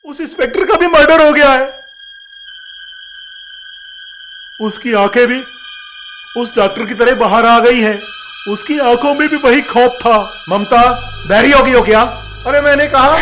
उस इंस्पेक्टर का भी मर्डर हो गया है। उसकी आंखें भी उस डॉक्टर की तरह बाहर आ गई हैं। उसकी आंखों में भी वही खौफ था। ममता, बहरी हो गई हो क्या? अरे मैंने कहा।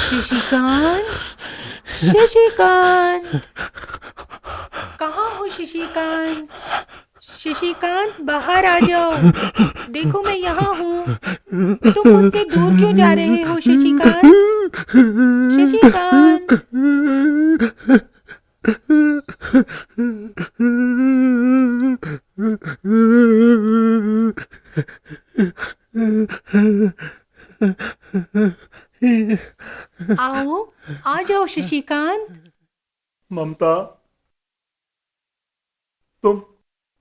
शशिकांत, शशिकांत, कहाँ हो शशिकांत? शशिकांत, बाहर आ जाओ। देखो मैं यहाँ हूँ। तुम मुझसे दूर क्यों जा रहे हो शशिकांत? शशिकांत। आओ, आ जाओ शशिकांत। ममता,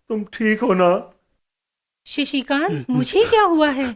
तुम ठीक हो ना? शशिकांत, मुझे क्या हुआ है?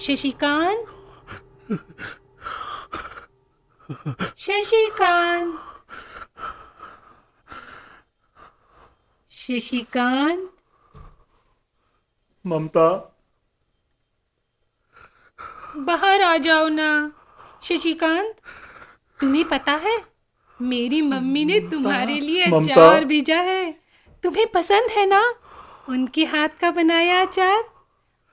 शशिकांत, शशिकांत, शशिकांत। ममता, बाहर आ जाओ ना। शशिकांत, तुम्हें पता है मेरी मम्मी ने तुम्हारे लिए ममता। अचार भेजा है। तुम्हें पसंद है ना उनके हाथ का बनाया अचार?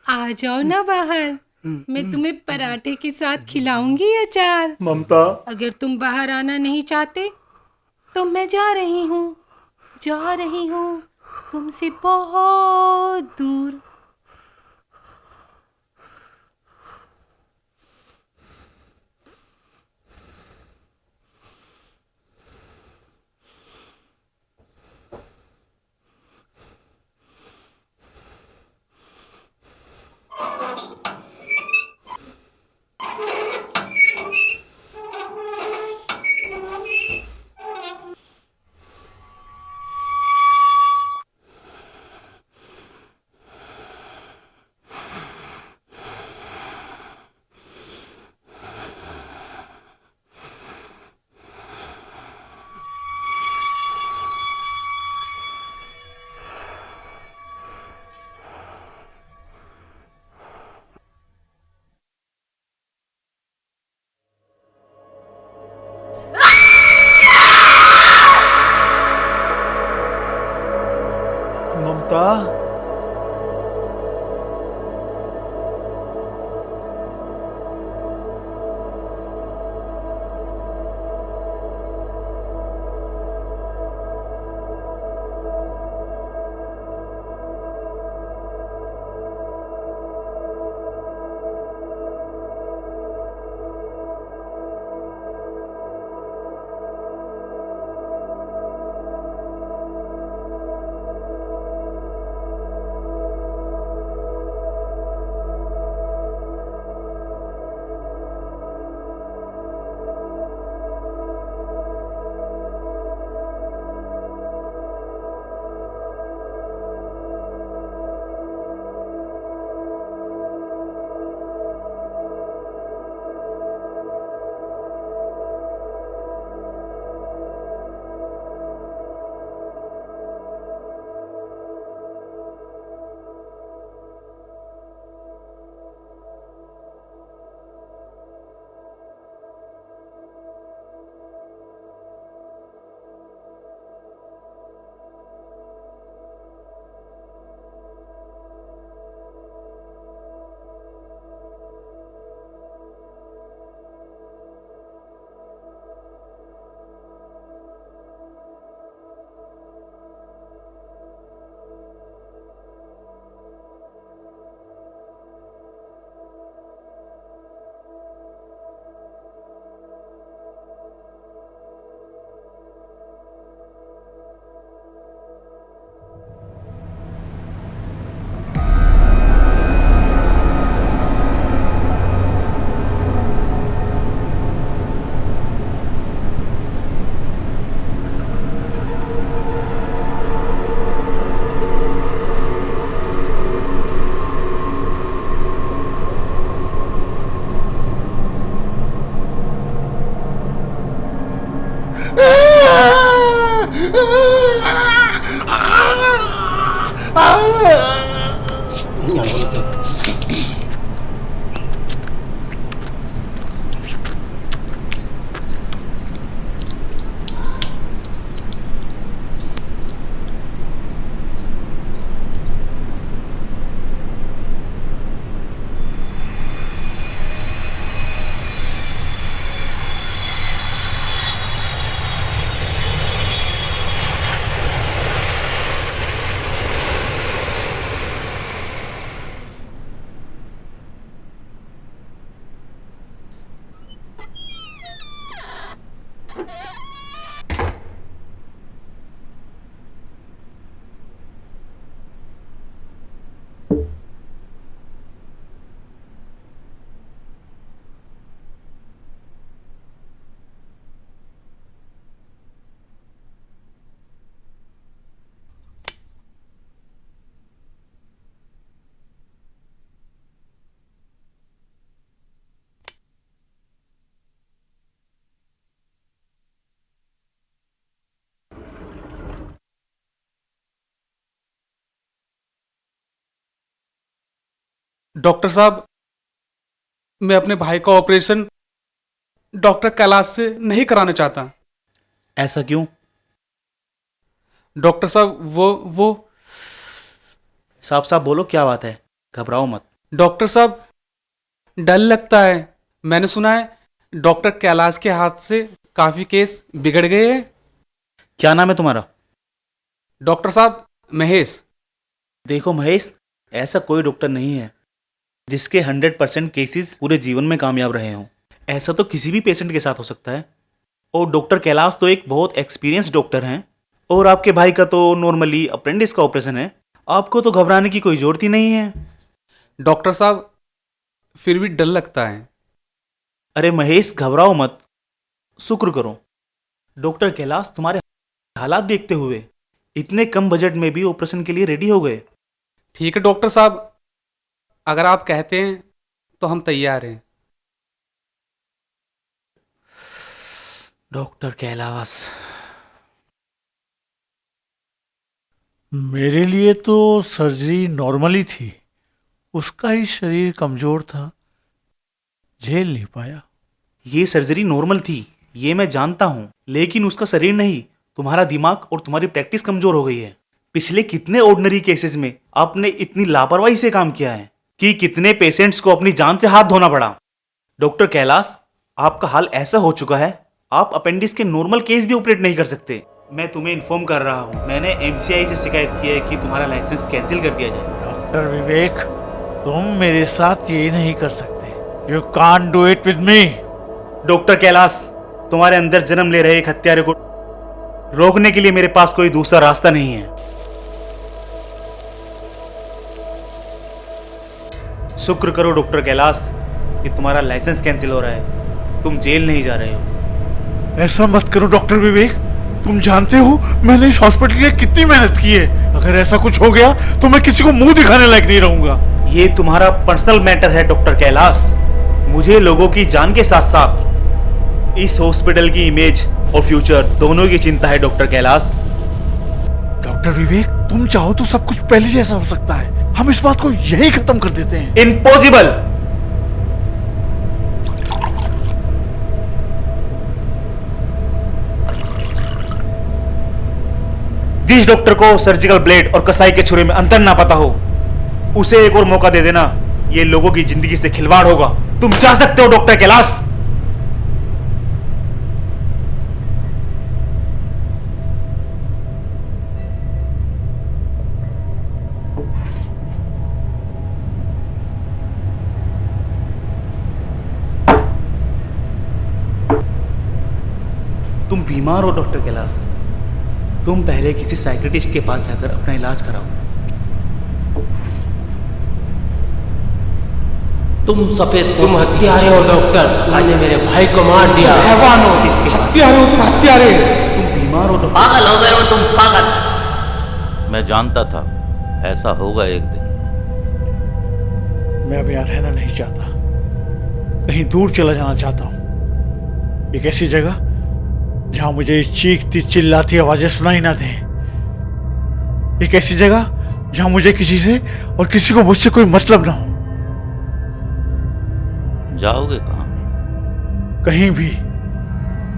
आ जाओ ना बाहर, मैं तुम्हें पराठे के साथ खिलाऊंगी अचार। ममता, अगर तुम बाहर आना नहीं चाहते तो मैं जा रही हूँ, जा रही हूँ तुमसे बहुत दूर। ममता, डॉक्टर साहब, मैं अपने भाई का ऑपरेशन डॉक्टर कैलाश से नहीं कराना चाहता। ऐसा क्यों? डॉक्टर साहब, वो साफ साफ बोलो, क्या बात है? घबराओ मत। डॉक्टर साहब, डर लगता है। मैंने सुना है डॉक्टर कैलाश के हाथ से काफी केस बिगड़ गए हैं। क्या नाम है तुम्हारा? डॉक्टर साहब, महेश। देखो महेश, ऐसा कोई डॉक्टर नहीं है जिसके 100% केसेस पूरे जीवन में कामयाब रहे हों। ऐसा तो किसी भी पेशेंट के साथ हो सकता है। और डॉक्टर कैलाश तो एक बहुत एक्सपीरियंस डॉक्टर हैं। और आपके भाई का तो नॉर्मली अप्रेंडिस का ऑपरेशन है। आपको तो घबराने की कोई जरूरत ही नहीं है। डॉक्टर साहब, फिर भी डर लगता है। अरे महेश, घबराओ मत, शुक्र करो। डॉक्टर कैलाश तुम्हारे हालात देखते हुए इतने कम बजट में भी ऑपरेशन के लिए रेडी हो गए। ठीक है डॉक्टर साहब, अगर आप कहते हैं तो हम तैयार हैं। डॉक्टर कैलाश, मेरे लिए तो सर्जरी नॉर्मली थी। उसका ही शरीर कमजोर था, झेल नहीं पाया। ये सर्जरी नॉर्मल थी, ये मैं जानता हूं, लेकिन उसका शरीर नहीं, तुम्हारा दिमाग और तुम्हारी प्रैक्टिस कमजोर हो गई है। पिछले कितने ऑर्डिनरी केसेस में आपने इतनी लापरवाही से काम किया है कि कितने पेशेंट्स को अपनी जान से हाथ धोना पड़ा। डॉक्टर कैलाश, आपका हाल ऐसा हो चुका है, आप अपेंडिक्स के नॉर्मल केस भी ऑपरेट नहीं कर सकते। मैं तुम्हें इन्फॉर्म कर रहा हूं, मैंने एमसीआई से शिकायत की है कि तुम्हारा लाइसेंस कैंसिल कर दिया जाए। डॉक्टर विवेक, तुम मेरे साथ ये नहीं कर सकते। You can't do it with me. Doctor Kailash, तुम्हारे अंदर जन्म ले रहे एक हत्यारे को रोकने के लिए मेरे पास कोई दूसरा रास्ता नहीं है। शुक्र करो डॉक्टर कैलाश कि तुम्हारा लाइसेंस कैंसिल हो रहा है, तुम जेल नहीं जा रहे हो। ऐसा मत करो डॉक्टर विवेक। तुम जानते हो मैंने इस हॉस्पिटल के लिए कितनी मेहनत की है। अगर ऐसा कुछ हो गया तो मैं किसी को मुंह दिखाने लायक नहीं रहूंगा। ये तुम्हारा पर्सनल मैटर है डॉक्टर कैलाश। मुझे लोगों की जान के साथ साथ इस हॉस्पिटल की इमेज और फ्यूचर दोनों की चिंता है डॉक्टर कैलाश। डॉक्टर विवेक, तुम चाहो तो सब कुछ पहले जैसा हो सकता है। हम इस बात को यही खत्म कर देते हैं। इम्पॉसिबल। जिस डॉक्टर को सर्जिकल ब्लेड और कसाई के छुरे में अंतर ना पता हो, उसे एक और मौका दे देना। ये लोगों की जिंदगी से खिलवाड़ होगा। तुम जा सकते हो डॉक्टर कैलाश। तुम बीमार हो डॉक्टर कैलाश। तुम पहले किसी साइकियाट्रिस्ट के पास जाकर अपना इलाज कराओ। तुम सफेद, तुम हत्यारे हो डॉक्टर। तुमने मेरे भाई को मार दिया। हैवान हो किसके पास? हत्यारे हो तुम, हत्यारे। तुम बीमार हो डॉक्टर। पागल हो गए हो तुम, पागल। मैं जानता था ऐसा होगा एक दिन। मैं अब यहाँ रहना नहीं चाहता, कहीं दूर चला जाना चाहता हूँ। एक ऐसी जगह जहां मुझे चीखती चिल्लाती आवाजें सुनाई ना दें। एक ऐसी जगह जहां मुझे किसी से और किसी को मुझसे कोई मतलब ना हो। जाओगे कहाँ? कहीं भी,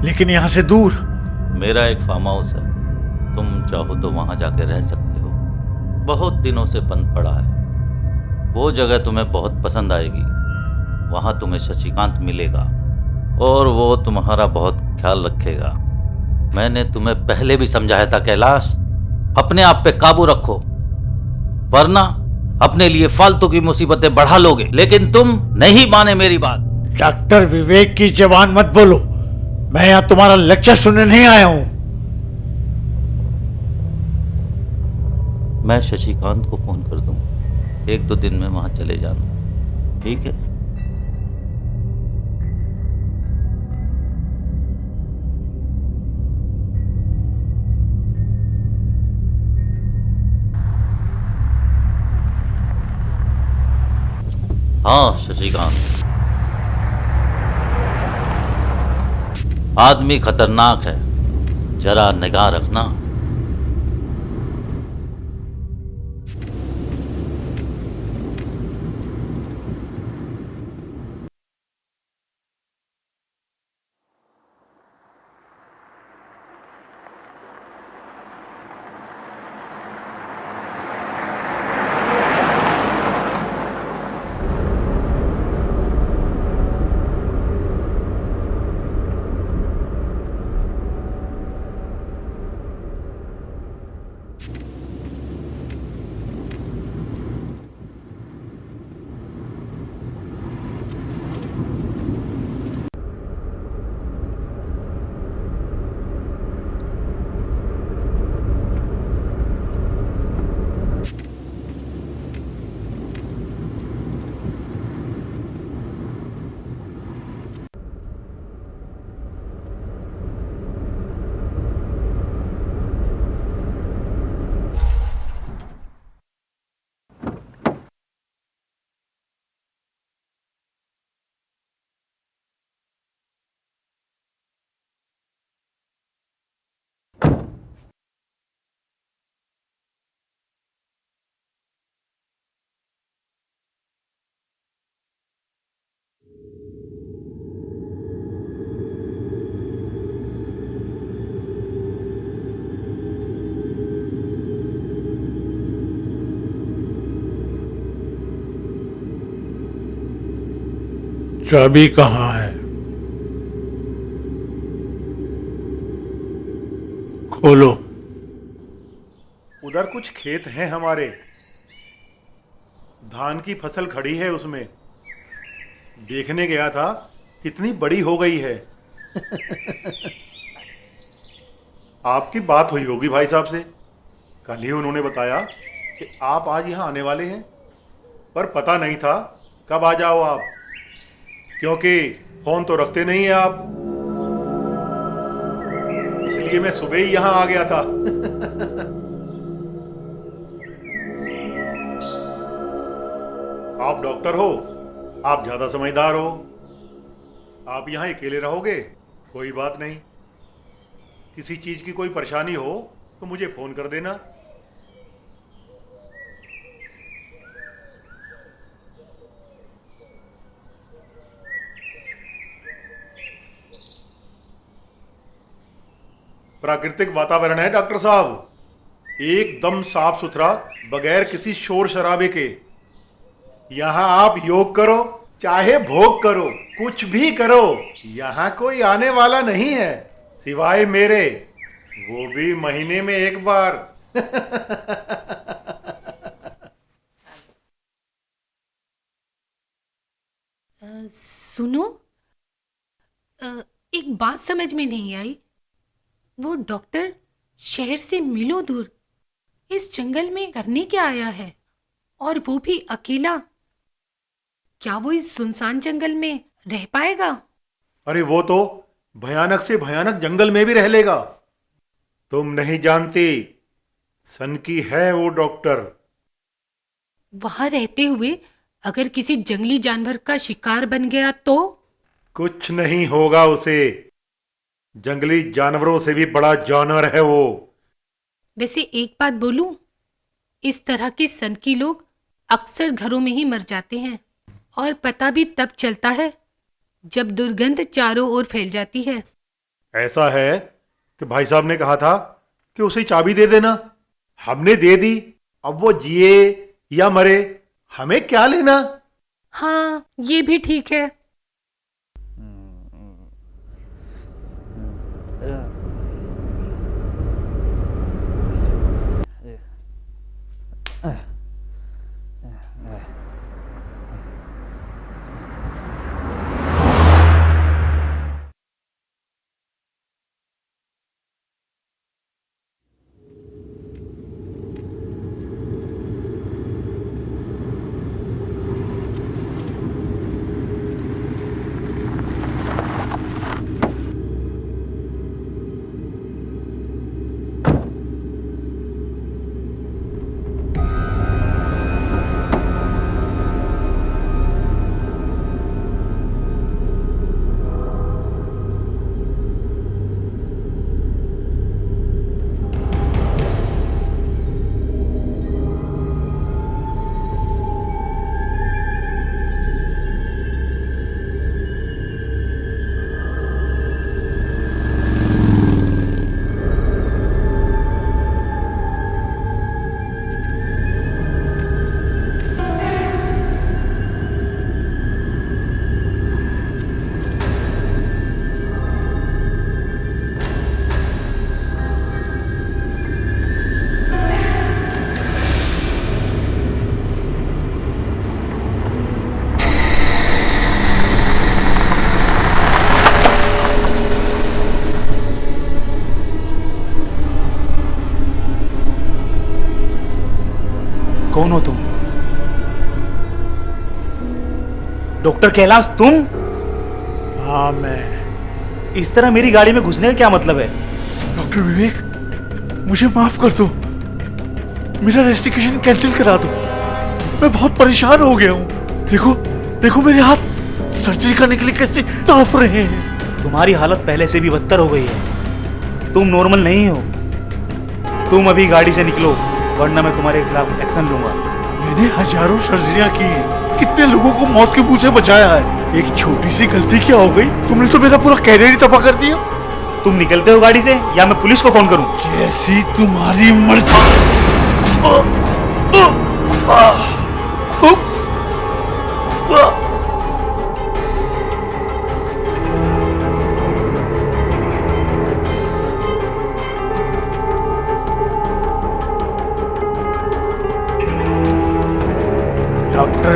लेकिन यहां से दूर। मेरा एक फार्म हाउस है, तुम चाहो तो वहां जाके रह सकते हो। बहुत दिनों से बंद पड़ा है। वो जगह तुम्हें बहुत पसंद आएगी। वहां तुम्हें शशिकांत मिलेगा और वो तुम्हारा बहुत ख्याल रखेगा। मैंने तुम्हें पहले भी समझाया था कैलाश, अपने आप पे काबू रखो, वरना अपने लिए फालतू की मुसीबतें बढ़ा लोगे। लेकिन तुम नहीं माने मेरी बात। डॉक्टर विवेक की जबान मत बोलो। मैं यहां तुम्हारा लेक्चर सुनने नहीं आया हूं। मैं शशिकांत को फोन कर दूं, 1-2 दिन में वहां चले जाना, ठीक है? हाँ शशिकांत, आदमी खतरनाक है, जरा निगाह रखना। चाबी कहाँ है? खोलो। उधर कुछ खेत हैं हमारे, धान की फसल खड़ी है उसमें। देखने गया था, कितनी बड़ी हो गई है। आपकी बात हुई होगी भाई साहब से। कल ही उन्होंने बताया कि आप आज यहाँ आने वाले हैं, पर पता नहीं था कब आ जाओ आप, क्योंकि फोन तो रखते नहीं है आप। इसलिए मैं सुबह ही यहाँ आ गया था। आप डॉक्टर हो, आप ज्यादा समझदार हो। आप यहाँ अकेले रहोगे, कोई बात नहीं। किसी चीज की कोई परेशानी हो तो मुझे फोन कर देना। प्राकृतिक वातावरण है डॉक्टर साहब, एकदम साफ सुथरा, बगैर किसी शोर शराबे के। यहाँ आप योग करो चाहे भोग करो, कुछ भी करो, यहाँ कोई आने वाला नहीं है सिवाय मेरे, वो भी महीने में एक बार। सुनो, एक बात समझ में नहीं आई। वो डॉक्टर शहर से मीलों दूर इस जंगल में करने क्या आया है, और वो भी अकेला? क्या वो इस सुनसान जंगल में रह पाएगा? अरे वो तो भयानक से भयानक जंगल में भी रह लेगा। तुम नहीं जानती, सनकी है वो डॉक्टर। वहां रहते हुए अगर किसी जंगली जानवर का शिकार बन गया तो? कुछ नहीं होगा उसे, जंगली जानवरों से भी बड़ा जानवर है वो। वैसे एक बात बोलूं, इस तरह के सनकी लोग अक्सर घरों में ही मर जाते हैं, और पता भी तब चलता है जब दुर्गंध चारों ओर फैल जाती है। ऐसा है कि भाई साहब ने कहा था कि उसे चाबी दे देना, हमने दे दी। अब वो जिए या मरे, हमें क्या लेना। हाँ, ये भी ठीक है। कौन हो तुम? डॉक्टर कैलाश तुम? हाँ मैं। इस तरह मेरी गाड़ी में घुसने का क्या मतलब है? डॉक्टर विवेक, मुझे माफ कर दो, मेरा रजिस्ट्रेशन कैंसिल करा दो। मैं बहुत परेशान हो गया हूँ। देखो देखो मेरे हाथ सर्जरी करने के लिए कैसे तड़प रहे हैं। तुम्हारी हालत पहले से भी बदतर हो गई है, तुम नॉर्मल नहीं हो। तुम अभी गाड़ी से निकलो, वरना मैं तुम्हारे खिलाफ एक्शन लूंगा। मैंने हजारों सर्जरियां की हैं, कितने लोगों को मौत के मुंह से बचाया है। एक छोटी सी गलती क्या हो गई, तुमने तो मेरा पूरा कैरियर ही तबाह कर दिया। तुम निकलते हो गाड़ी से या मैं पुलिस को फोन करूं? जैसी तुम्हारी मर्जी।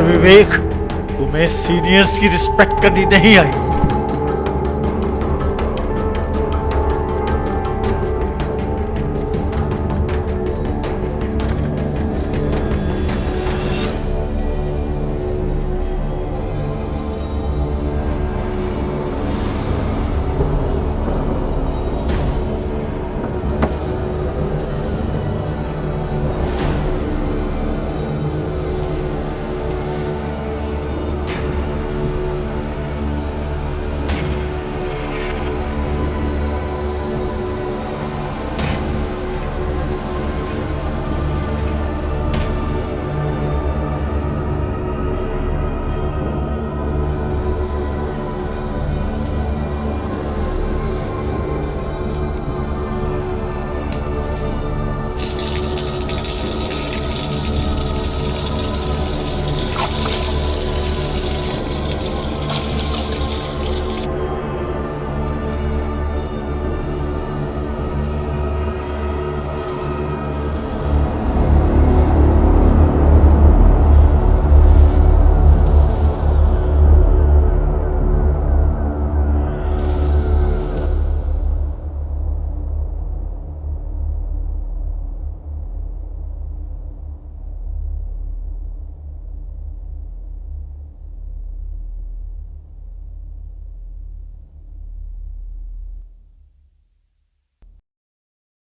विवेक, तुम्हें सीनियर्स की रिस्पेक्ट करनी नहीं आई।